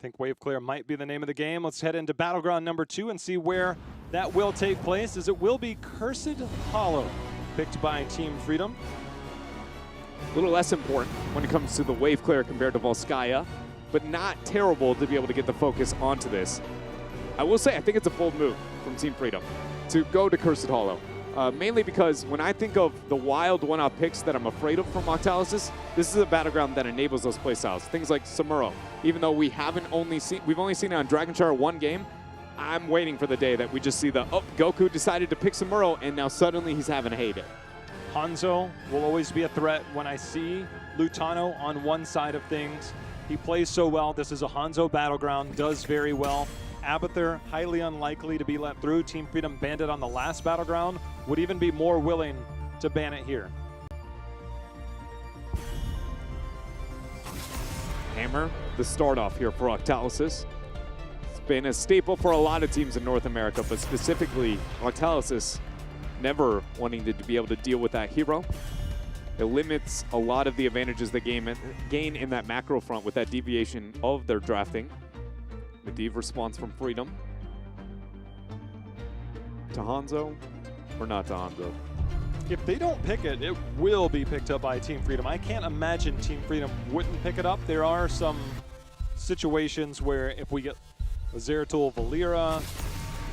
I think Wave Clear might be the name of the game. Let's head into Battleground number 2 and see where that will take place, as it will be Cursed Hollow, picked by Team Freedom. A little less important when it comes to the Wave Clear compared to Volskaya, but not terrible to be able to get the focus onto this. I will say, I think it's a bold move from Team Freedom to go to Cursed Hollow. Mainly because when I think of the wild one-off picks that I'm afraid of from Octalysis, this is a battleground that enables those playstyles. Things like Samuro. Even though we've only seen it on Dragon Char one game, I'm waiting for the day that we just see Goku decided to pick Samuro, and now suddenly he's having a heyday. Hanzo will always be a threat when I see Lutano on one side of things. He plays so well. This is a Hanzo battleground, does very well. Abathur, highly unlikely to be let through. Team Freedom banned it on the last battleground, would even be more willing to ban it here. Hammer, the start off here for Octalysis. It's been a staple for a lot of teams in North America, but specifically Octalysis never wanting to be able to deal with that hero. It limits a lot of the advantages they gain in that macro front with that deviation of their drafting. Medivh response from Freedom. To Hanzo, or not to Hanzo? If they don't pick it, it will be picked up by Team Freedom. I can't imagine Team Freedom wouldn't pick it up. There are some situations where if we get a Zeratul Valera,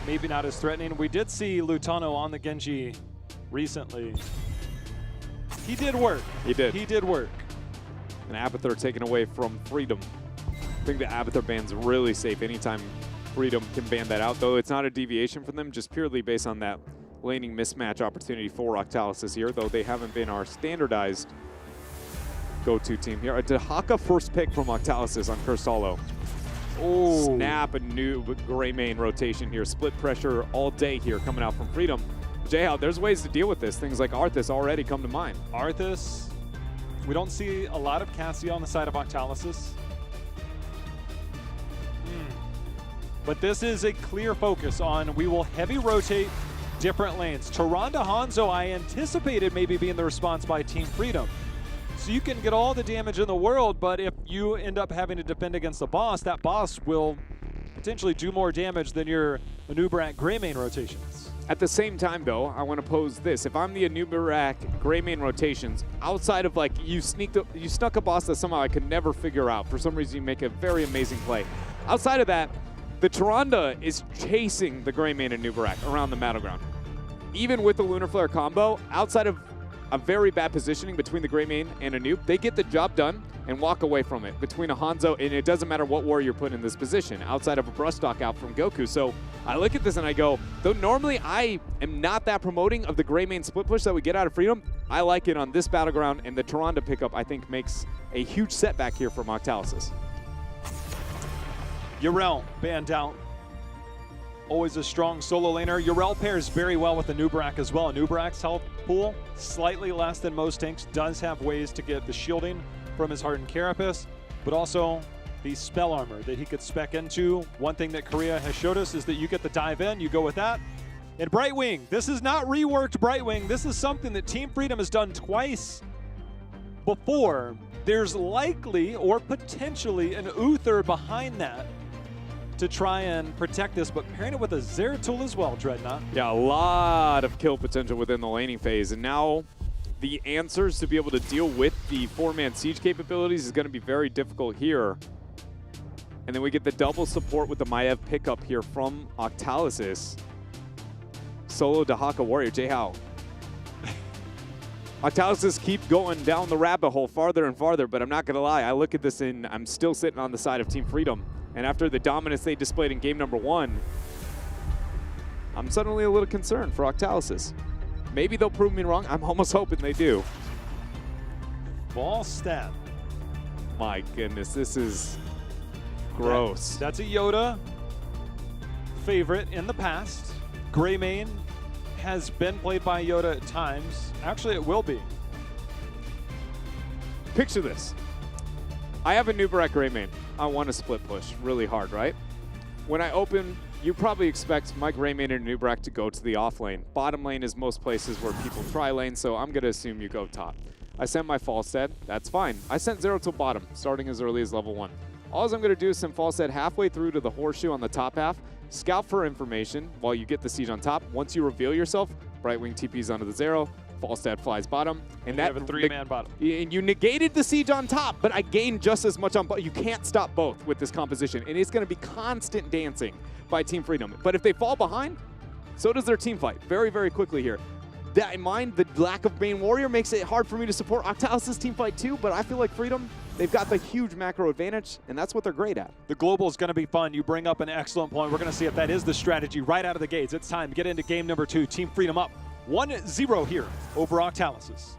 maybe not as threatening. We did see Lutano on the Genji recently. He did work. He did. He did work. And Abathur taken away from Freedom. I think the Abathur ban's really safe anytime Freedom can ban that out, though it's not a deviation from them, just purely based on that laning mismatch opportunity for Octalysis here, though they haven't been our standardized go-to team here. A Dahaka first pick from Octalysis on Cursed Hollow. Oh, snap, a new gray main rotation here. Split pressure all day here coming out from Freedom. Jayhao, there's ways to deal with this. Things like Arthas already come to mind. Arthas, we don't see a lot of Cassia on the side of Octalysis. But this is a clear focus on we will heavy rotate different lanes. Tyrande Hanzo, I anticipated maybe being the response by Team Freedom. So you can get all the damage in the world, but if you end up having to defend against the boss, that boss will potentially do more damage than your Anubarak Greymane rotations. At the same time, though, I want to pose this. If I'm the Anubarak Greymane rotations, outside of like you snuck a boss that somehow I could never figure out. For some reason, you make a very amazing play. Outside of that, the Tyrande is chasing the Greymane and Anubarak around the battleground. Even with the Lunar Flare combo, outside of a very bad positioning between the Greymane and Anub, they get the job done and walk away from it between a Hanzo, and it doesn't matter what warrior you're put in this position, outside of a brush stock out from Goku. So I look at this and I go, though normally I am not that promoting of the Greymane split push that we get out of Freedom, I like it on this battleground, and the Tyrande pickup I think makes a huge setback here for Octalysis. Yrel banned out. Always a strong solo laner. Yrel pairs very well with Anubarak as well. Anubarak's health pool, slightly less than most tanks, does have ways to get the shielding from his Hardened Carapace, but also the spell armor that he could spec into. One thing that Korea has showed us is that you get the dive in, you go with that. And Brightwing, this is not reworked Brightwing. This is something that Team Freedom has done twice before. There's likely or potentially an Uther behind that to try and protect this, but pairing it with a Zeratul as well, Dreadnought. Yeah, a lot of kill potential within the laning phase, and now the answers to be able to deal with the 4-man siege capabilities is going to be very difficult here. And then we get the double support with the Maiev pickup here from Octalysis. Solo Dahaka warrior, Jayhao. Octalysis keep going down the rabbit hole farther and farther, but I'm not going to lie, I look at this and I'm still sitting on the side of Team Freedom. And after the dominance they displayed in game number 1, I'm suddenly a little concerned for Octalysis. Maybe they'll prove me wrong. I'm almost hoping they do. Ball stat. My goodness, this is gross. That's a Yoda favorite in the past. Greymane has been played by Yoda at times. Actually, it will be. Picture this. I have a Anubarak Greymane. I want to split push really hard, right? When I open, you probably expect my Greymane and Anubarak to go to the off lane. Bottom lane is most places where people try lane, so I'm going to assume you go top. I sent my Falstad. That's fine. I sent Zeratul bottom, starting as early as level 1. All I'm going to do is send Falstad halfway through to the horseshoe on the top half, scout for information while you get the siege on top. Once you reveal yourself, Brightwing TPs onto the Zero, Falstad flies bottom, and that you have a 3-man bottom. And you negated the siege on top, but I gained just as much on bottom. You can't stop both with this composition, and it's going to be constant dancing by Team Freedom. But if they fall behind, so does their team fight very, very quickly here. That in mind, the lack of main warrior makes it hard for me to support Octalysis' team fight too, but I feel like Freedom, they've got the huge macro advantage, and that's what they're great at. The global is going to be fun. You bring up an excellent point. We're going to see if that is the strategy right out of the gates. It's time to get into game number 2. Team Freedom up 1-0 here over Octalysis.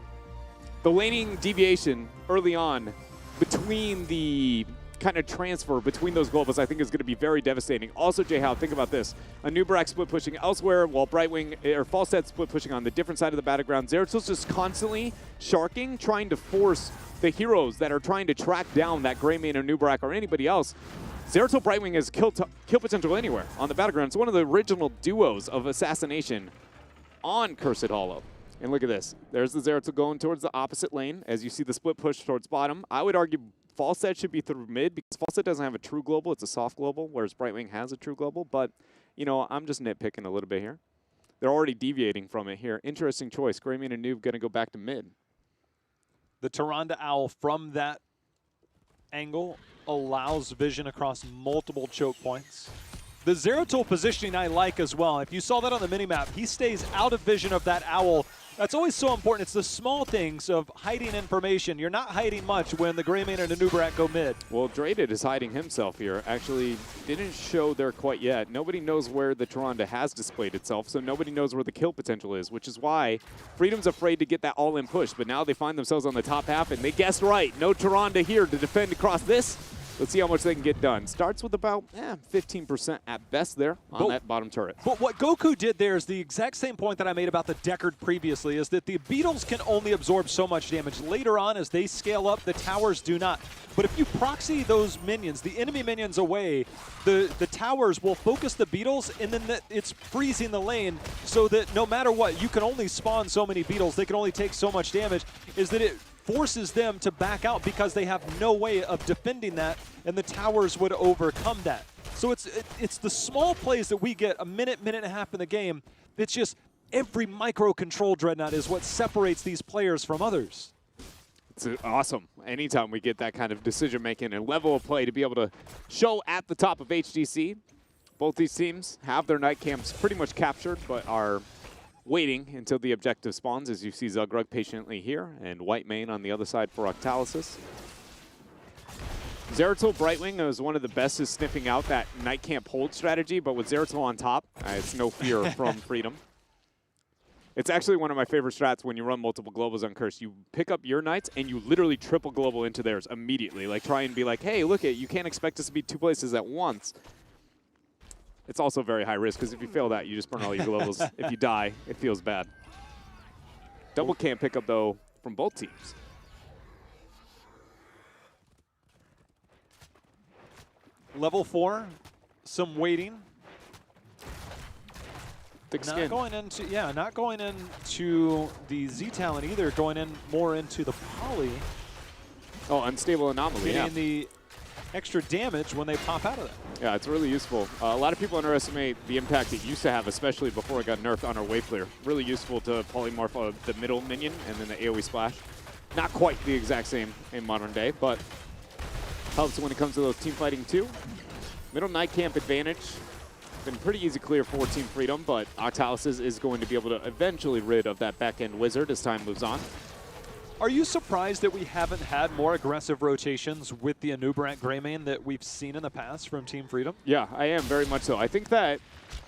The laning deviation early on between the kind of transfer between those globals I think is going to be very devastating. Also, J-How, think about this. A Nubarak split pushing elsewhere while Brightwing or Falstad split pushing on the different side of the battleground. Zeratil's just constantly sharking, trying to force the heroes that are trying to track down that Greymane or Nubarak or anybody else. Zeratil Brightwing has kill potential anywhere on the battleground. It's one of the original duos of assassination on Cursed Hollow. And look at this. There's the Zeratil going towards the opposite lane as you see the split push towards bottom. I would argue Falstad should be through mid because Falstad doesn't have a true global. It's a soft global, whereas Brightwing has a true global. But, you know, I'm just nitpicking a little bit here. They're already deviating from it here. Interesting choice. Greymane and Noob going to go back to mid. The Tyrande Owl from that angle allows vision across multiple choke points. The Zeratil positioning I like as well. If you saw that on the minimap, he stays out of vision of that owl. That's always so important. It's the small things of hiding information. You're not hiding much when the Greymane and the Nubarak go mid. Well, Draded is hiding himself here. Actually, didn't show there quite yet. Nobody knows where the Tyrande has displayed itself, so nobody knows where the kill potential is, which is why Freedom's afraid to get that all-in push. But now they find themselves on the top half, and they guessed right. No Tyrande here to defend across this. Let's see how much they can get done. Starts with about 15% at best there on that bottom turret. But what Goku did there is the exact same point that I made about the Deckard previously, is that the beetles can only absorb so much damage. Later on, as they scale up, the towers do not. But if you proxy those minions, the enemy minions away, the towers will focus the beetles, and then it's freezing the lane so that no matter what, you can only spawn so many beetles. They can only take so much damage, is that it forces them to back out because they have no way of defending that, and the towers would overcome that. So it's the small plays that we get a minute, minute and a half in the game. It's just every micro control Dreadnought is what separates these players from others. It's awesome. Anytime we get that kind of decision making and level of play to be able to show at the top of HGC. Both these teams have their night camps pretty much captured, but are waiting until the objective spawns, as you see Zugrug patiently here, and Whitemane on the other side for Octalysis. Zeratil Brightwing is one of the best at sniffing out that night camp hold strategy, but with Zeratil on top, it's no fear from Freedom. It's actually one of my favorite strats when you run multiple globals on Curse. You pick up your knights and you literally triple global into theirs immediately. Like try and be like, hey, look you can't expect us to be 2 places at once. It's also very high risk, because if you fail that, you just burn all your globals. If you die, it feels bad. Double camp pickup, though, from both teams. Level 4, some waiting. Thick skin. Not going into the Z talent either, going in more into the poly. Oh, unstable anomaly, getting the extra damage when they pop out of that. Yeah, it's really useful. A lot of people underestimate the impact it used to have, especially before it got nerfed on our wave clear. Really useful to polymorph the middle minion and then the AoE splash. Not quite the exact same in modern day, but helps when it comes to those team fighting too. Middle night camp advantage. Been pretty easy clear for Team Freedom, but Octalysis is going to be able to eventually rid of that back-end wizard as time moves on. Are you surprised that we haven't had more aggressive rotations with the Anubarak Greymane that we've seen in the past from Team Freedom? Yeah, I am very much so. I think that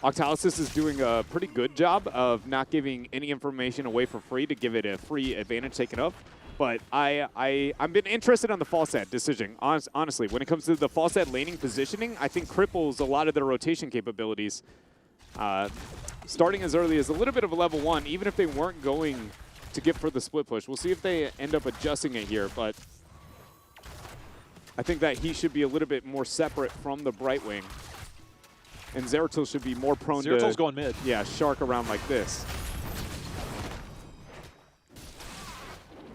Octalysis is doing a pretty good job of not giving any information away for free to give it a free advantage taken up. But I've been interested on the Falstad decision. Honestly, when it comes to the Falstad laning positioning, I think cripples a lot of their rotation capabilities. Starting as early as a little bit of a level 1, even if they weren't going to get for the split push. We'll see if they end up adjusting it here, but I think that he should be a little bit more separate from the Brightwing. And Zeratil should be more prone Zeratil's going mid. Yeah, shark around like this.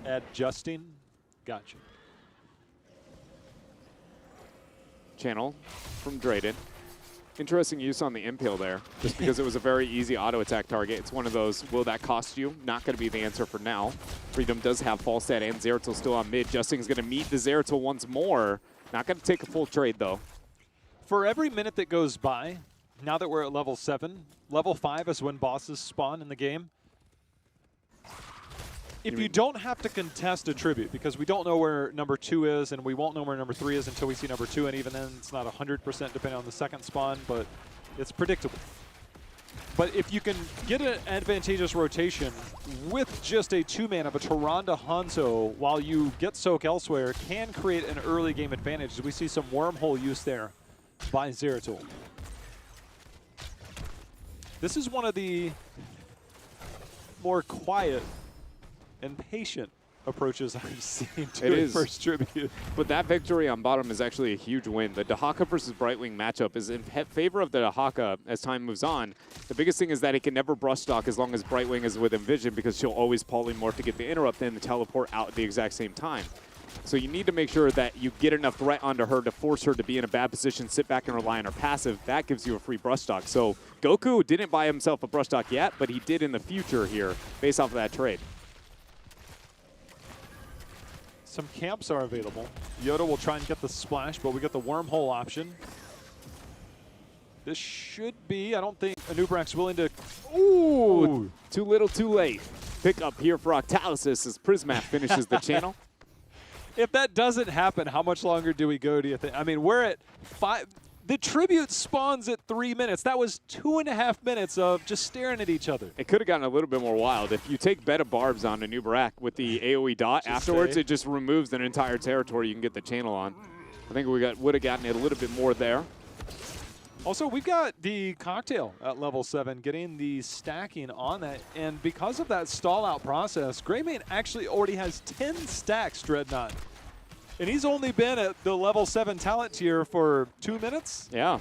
Adjusting. Gotcha. channel from Drayden. Interesting use on the impale there, just because it was a very easy auto attack target. It's one of those, will that cost you? Not going to be the answer for now. Freedom does have Falstad and Zeratul still on mid. Justin's going to meet the Zeratul once more. Not going to take a full trade though. For every minute that goes by, now that we're at level 7, level 5 is when bosses spawn in the game. If you don't have to contest a tribute, because we don't know where number 2 is, and we won't know where number 3 is until we see number 2, and even then it's not 100% depending on the second spawn, but it's predictable. But if you can get an advantageous rotation with just a 2-man of a Tyrande Hanzo while you get soak elsewhere, can create an early game advantage. We see some wormhole use there by Zeratul. This is one of the more quiet and patient approaches I've seen to a first tribute. But that victory on bottom is actually a huge win. The Dahaka versus Brightwing matchup is in favor of the Dahaka as time moves on. The biggest thing is that he can never brush stock as long as Brightwing is within vision, because she'll always polymorph to get the interrupt and the teleport out at the exact same time. So you need to make sure that you get enough threat onto her to force her to be in a bad position, sit back and rely on her passive. That gives you a free brush stock. So Goku didn't buy himself a brush stock yet, but he did in the future here based off of that trade. Some camps are available. Yoda will try and get the splash, but we get the wormhole option. This should be, I don't think Anubrak's willing to... Ooh, too little, too late. Pick up here for Octalysis as Prismat finishes the channel. If that doesn't happen, how much longer do we go, do you think? I mean, we're at 5. The tribute spawns at 3 minutes. That was 2.5 minutes of just staring at each other. It could have gotten a little bit more wild. If you take Beta Barbs on a Nubarak with the AoE dot afterwards, it just removes an entire territory you can get the channel on. I think we would have gotten it a little bit more there. Also, we've got the cocktail at level 7, getting the stacking on that. And because of that stall-out process, Greymane actually already has 10 stacks, Dreadnought. And he's only been at the level 7 talent tier for 2 minutes? Yeah.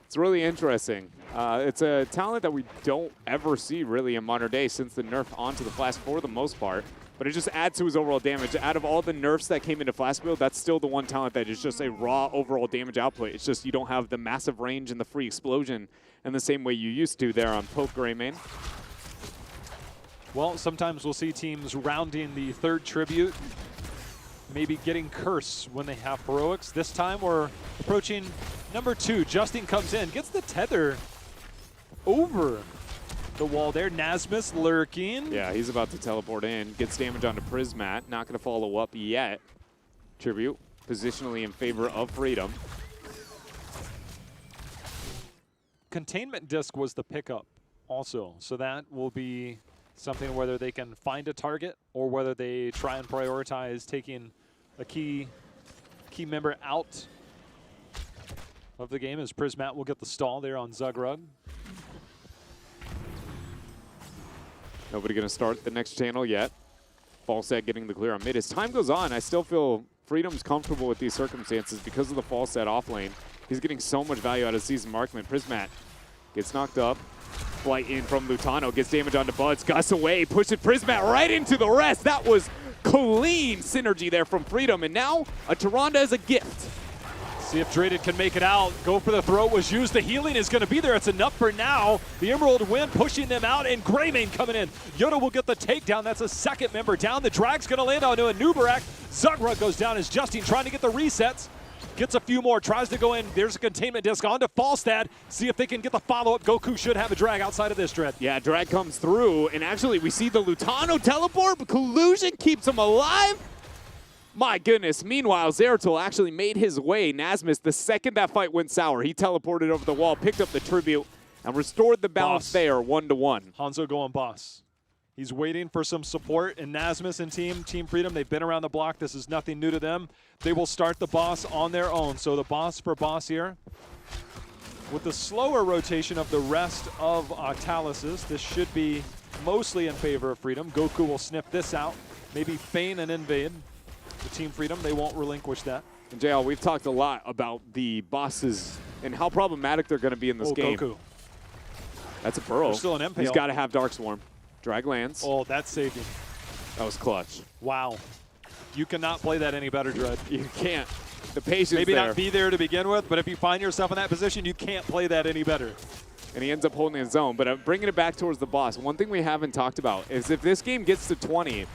It's really interesting. It's a talent that we don't ever see really in modern day since the nerf onto the Flask for the most part. But it just adds to his overall damage. Out of all the nerfs that came into Flask build, that's still the one talent that is just a raw overall damage output. It's just you don't have the massive range and the free explosion in the same way you used to there on Poke Greymane. Well, sometimes we'll see teams rounding the 3rd tribute, maybe getting Curse when they have Heroics. This time we're approaching number 2. Justin comes in, gets the tether over the wall there. Nasmus lurking. Yeah, he's about to teleport in. Gets damage onto Prismat. Not going to follow up yet. Tribute positionally in favor of Freedom. Containment Disc was the pickup also, so that will be something whether they can find a target or whether they try and prioritize taking a key member out of the game, as Prismat will get the stall there on Zugrug. Nobody going to start the next channel yet. Falstad getting the clear on mid. As time goes on, I still feel Freedom's comfortable with these circumstances because of the Falstad off lane. He's getting so much value out of Season Markman. Prismat gets knocked up. Flight in from Lutano, gets damage onto Buds. Gus away, pushes Prismat right into the rest. That was clean synergy there from Freedom. And now a Tyrande as a gift. See if Drayden can make it out. Go for the throat was used. The healing is going to be there. It's enough for now. The Emerald Wind pushing them out, and Greymane coming in. Yoda will get the takedown. That's a 2nd member down. The drag's going to land onto a Nubarak. Zugrug goes down as Justine trying to get the resets. Gets a few more, tries to go in. There's a containment disc onto Falstad. See if they can get the follow-up. Goku should have a drag outside of this, Dread. Yeah, drag comes through, and actually we see the Lutano teleport, but Collusion keeps him alive. My goodness. Meanwhile, Zeratul actually made his way. Nasmus, the second that fight went sour, he teleported over the wall, picked up the tribute, and restored the balance there 1-1. Hanzo going boss. He's waiting for some support, and Nasmus and Team Freedom, they've been around the block. This is nothing new to them. They will start the boss on their own. So the boss for boss here. With the slower rotation of the rest of Octalysis, this should be mostly in favor of Freedom. Goku will sniff this out. Maybe feign and invade. The Team Freedom, they won't relinquish that. And JL, we've talked a lot about the bosses and how problematic they're going to be in this game. Goku. That's a burrow. There's still an impale. He's got to have Dark Swarm. Drag lands. Oh, that saved him. That was clutch. Wow. You cannot play that any better, Dread. You can't. The patience maybe there. not be there to begin with, but if you find yourself in that position, you can't play that any better. And he ends up holding his own. But bringing it back towards the boss, one thing we haven't talked about is if this game gets to 20,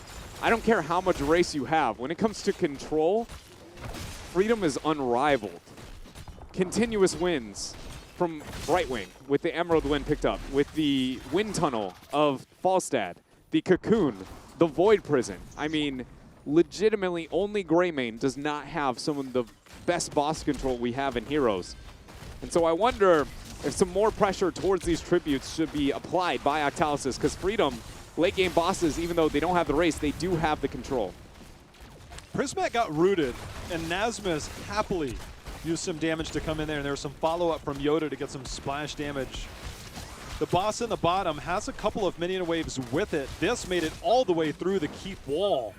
I don't care how much race you have. When it comes to control, Freedom is unrivaled. Continuous wins from Brightwing with the Emerald Wind picked up, with the Wind Tunnel of Falstad, the Cocoon, the Void Prison. I mean, legitimately only Greymane does not have some of the best boss control we have in Heroes. And so I wonder if some more pressure towards these tributes should be applied by Octalysis, because Freedom, late game bosses, even though they don't have the race, they do have the control. Prismat got rooted, and Nasmus happily used some damage to come in there, and there was some follow-up from Yoda to get some splash damage. The boss in the bottom has a couple of minion waves with it. This made it all the way through the keep wall.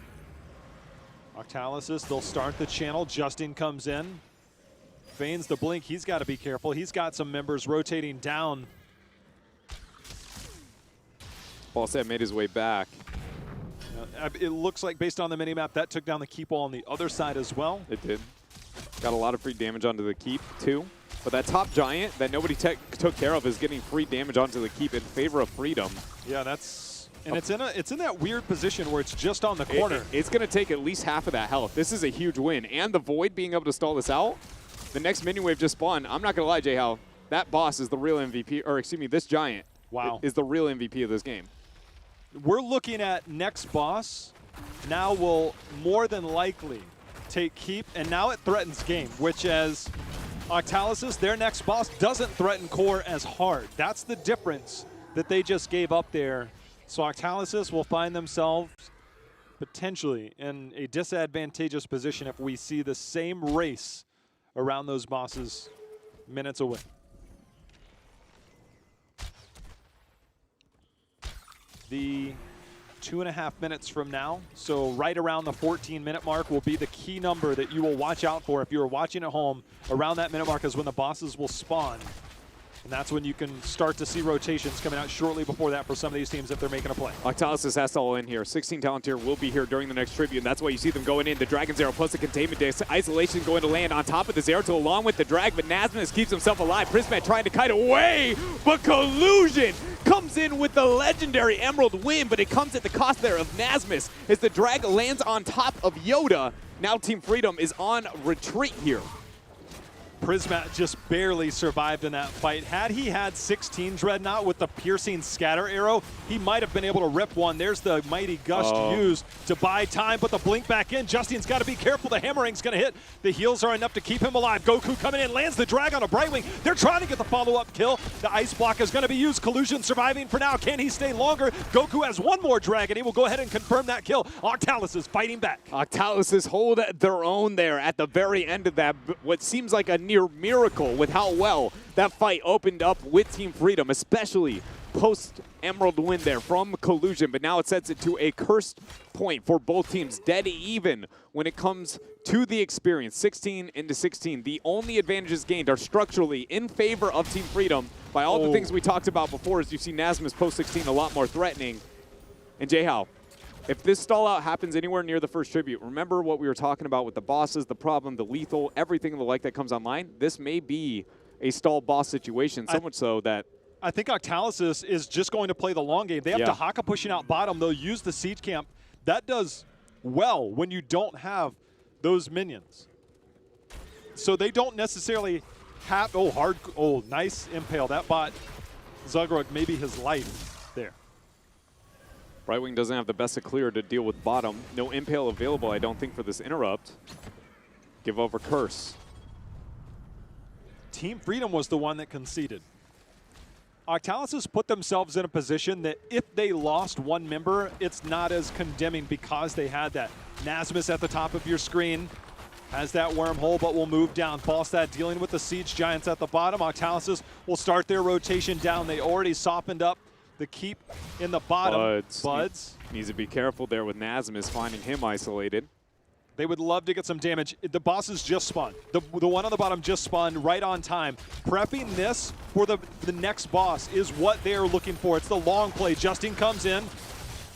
Octalysis, they'll start the channel. Justin comes in. Feigns the blink. He's got to be careful. He's got some members rotating down. Falstad made his way back. It looks like, based on the minimap, that took down the keep wall on the other side as well. It did. Got a lot of free damage onto the keep, too. But that top giant that nobody took care of is getting free damage onto the keep in favor of Freedom. Yeah, that's... And it's in that weird position where it's just on the corner. It's going to take at least half of that health. This is a huge win. And the Void being able to stall this out. The next minion wave just spawned. I'm not going to lie, J-Hal. That boss is the real MVP. Or, excuse me, this giant is the real MVP of this game. We're looking at next boss. Now will more than likely take keep. And now it threatens game, which as Octalysis, their next boss, doesn't threaten core as hard. That's the difference that they just gave up there. So Octalysis will find themselves potentially in a disadvantageous position if we see the same race around those bosses minutes away. The 2.5 minutes from now, so right around the 14-minute mark will be the key number that you will watch out for if you are watching at home. Around that minute mark is when the bosses will spawn. And that's when you can start to see rotations coming out shortly before that for some of these teams if they're making a play. Octalysis has to all in here. 16 talent here will be here during the next tribute, and that's why you see them going in. The Dragon's Arrow plus the Containment Disc. Isolation going to land on top of the Zeratul along with the drag, but Nasmus keeps himself alive. Prismat trying to kite away, but Collusion comes in with the legendary Emerald Wind, but it comes at the cost there of Nasmus as the drag lands on top of Yoda. Now Team Freedom is on retreat here. Prismat just barely survived in that fight. Had he had 16 Dreadnought with the piercing scatter arrow, he might have been able to rip one. There's the mighty gust used to buy time, but the blink back in. Justin's got to be careful. The hammering's going to hit. The heals are enough to keep him alive. Goku coming in, lands the drag on a Brightwing. They're trying to get the follow-up kill. The ice block is going to be used. Collusion surviving for now. Can he stay longer? Goku has one more drag, and he will go ahead and confirm that kill. Octalysis is fighting back. Octalysis hold their own there at the very end of that, what seems like a near miracle with how well that fight opened up with Team Freedom, especially post Emerald Wind there from Collusion, but now it sets it to a cursed point for both teams, dead even when it comes to the experience. 16 into 16. The only advantages gained are structurally in favor of Team Freedom by all the things we talked about before, as you see Nasmus post 16 a lot more threatening. And J-Hal, if this stall out happens anywhere near the first tribute, remember what we were talking about with the bosses, the problem, the lethal, everything of the like that comes online. This may be a stall boss situation, so much so that I think Octalysis is just going to play the long game. They have Dahaka pushing out bottom. They'll use the siege camp. That does well when you don't have those minions. So they don't necessarily have, nice impale. That bot Zuggrug maybe his life there. Brightwing doesn't have the best of clear to deal with bottom. No impale available, I don't think, for this interrupt. Give over curse. Team Freedom was the one that conceded. Octalysis put themselves in a position that if they lost one member, it's not as condemning because they had that. Nasmus at the top of your screen has that wormhole, but will move down. Falstad dealing with the Siege Giants at the bottom. Octalysis will start their rotation down. They already softened up the keep in the bottom. Buds. Needs to be careful there with Nasmus finding him isolated. They would love to get some damage. The bosses just spawned. The one on the bottom just spawned right on time. Prepping this for the next boss is what they are looking for. It's the long play. Justin comes in.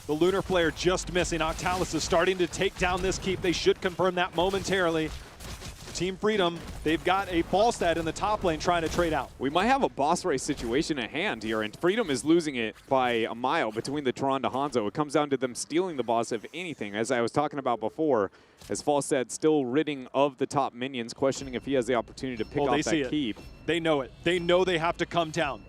The Lunar Flare just missing. Octalysis starting to take down this keep. They should confirm that momentarily. Team Freedom, they've got a Falstad in the top lane trying to trade out. We might have a boss race situation at hand here, and Freedom is losing it by a mile between the Tron to Hanzo. It comes down to them stealing the boss, if anything, as I was talking about before, as Falstad still ridding of the top minions, questioning if he has the opportunity to pick off that keep. They know it. They know they have to come down.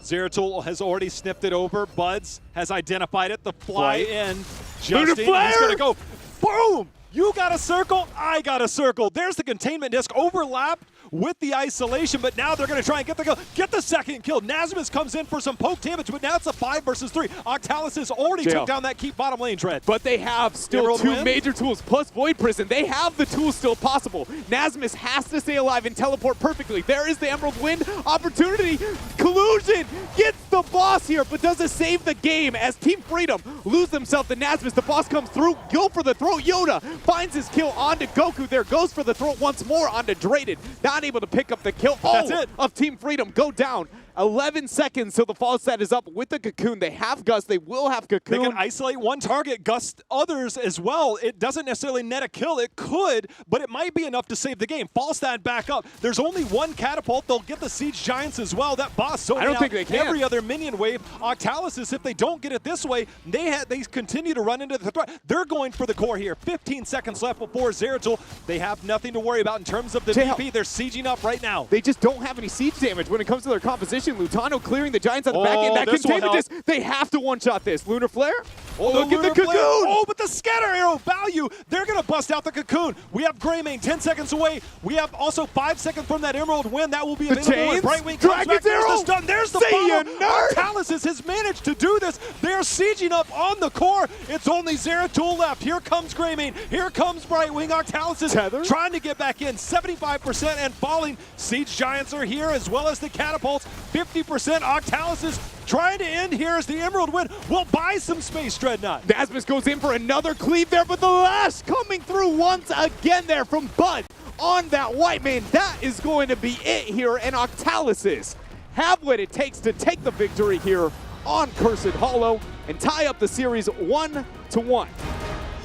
Zeratul has already sniffed it over. Buds has identified it. The fly in. Justin, he's going to go. Boom! You got a circle, I got a circle. There's the containment disc overlap with the isolation, but now they're going to try and get the kill. Get the second kill. Nazimus comes in for some poke damage, but now it's a 5 versus 3. Octalysis already took down that keep bottom lane tread. But they have still two major tools, plus Void Prison. They have the tools still possible. Nazimus has to stay alive and teleport perfectly. There is the Emerald Wind opportunity. Collusion gets the boss here, but does it save the game as Team Freedom lose themselves to Nazimus? The boss comes through, go for the throat. Yoda finds his kill onto Goku. There goes for the throat once more onto Draded. Not able to pick up the kill. That's it. Of Team Freedom go down. 11 seconds till the fall set is up with the Cocoon. They have Gust. They will have Cocoon. They can isolate one target, Gust others as well. It doesn't necessarily net a kill. It could, but it might be enough to save the game. Falstad back up. There's only one catapult. They'll get the Siege Giants as well. That boss I don't think they can. Every other minion wave. Octalysis, if they don't get it this way, they continue to run into the threat. They're going for the core here. 15 seconds left before Zeratul. They have nothing to worry about in terms of the VP. They're sieging up right now. They just don't have any siege damage when it comes to their composition. Lutano clearing the Giants on the back end. That containment disc, they have to one-shot this. Lunar Flare. Oh, look at the Cocoon. Oh, but the scatter arrow value. They're going to bust out the Cocoon. We have Greymane 10 seconds away. We have also 5 seconds from that Emerald Wind. That will be available when Brightwing comes back. There's the stun. There's the follow. Octalysis has managed to do this. They're sieging up on the core. It's only Zeratul left. Here comes Greymane. Here comes Brightwing. Octalysis trying to get back in. 75% and falling. Siege Giants are here as well as the catapults. 50%. Octalysis trying to end here as the Emerald Wind will buy some space, Dreadnought. Nazimus goes in for another cleave there, but the lash coming through once again there from Bud on that white man. That is going to be it here, and Octalysis have what it takes to take the victory here on Cursed Hollow and tie up the series 1-1.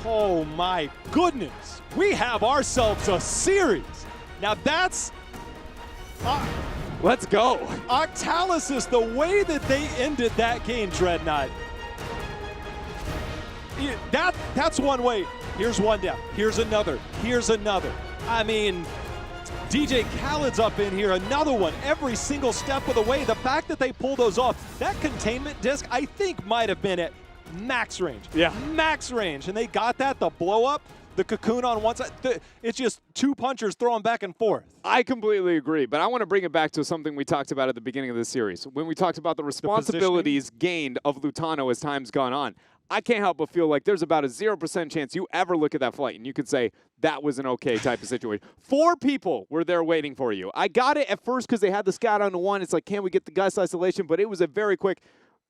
Oh my goodness. We have ourselves a series. Now that's... Let's go. Octalysis, the way that they ended that game, Dreadnought, that's one way. Here's one down. Here's another. Here's another. I mean, DJ Khaled's up in here. Another one. Every single step of the way. The fact that they pull those off, that containment disc, I think might have been at max range. Yeah. Max range. And they got that. The blow up. The Cocoon on one side, it's just two punchers throwing back and forth. I completely agree, but I want to bring it back to something we talked about at the beginning of this series. When we talked about the responsibilities gained of Lutano as time's gone on, I can't help but feel like there's about a 0% chance you ever look at that flight and you could say, that was an okay type of situation. 4 people were there waiting for you. I got it at first because they had the scout on the one. It's like, can we get the Gust isolation? But it was a very quick...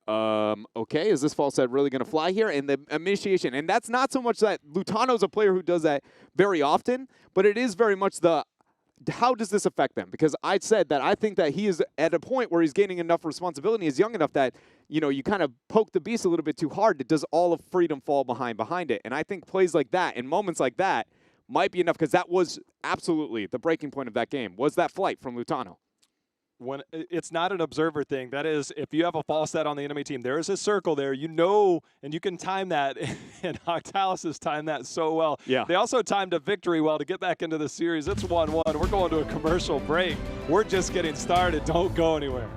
okay, is this false set really going to fly here? And the initiation, and that's not so much that Lutano's a player who does that very often, but it is very much the, how does this affect them? Because I said that I think that he is at a point where he's gaining enough responsibility, he's young enough that, you know, you kind of poke the beast a little bit too hard. It does all of Freedom fall behind it. And I think plays like that and moments like that might be enough, because that was absolutely the breaking point of that game, was that flight from Lutano. When it's not an observer thing, that is, if you have a false set on the enemy team, there is a circle there, you know, and you can time that, and Octalysis timed that so well. Yeah. They also timed a victory well to get back into the series. It's 1-1. We're going to a commercial break. We're just getting started. Don't go anywhere.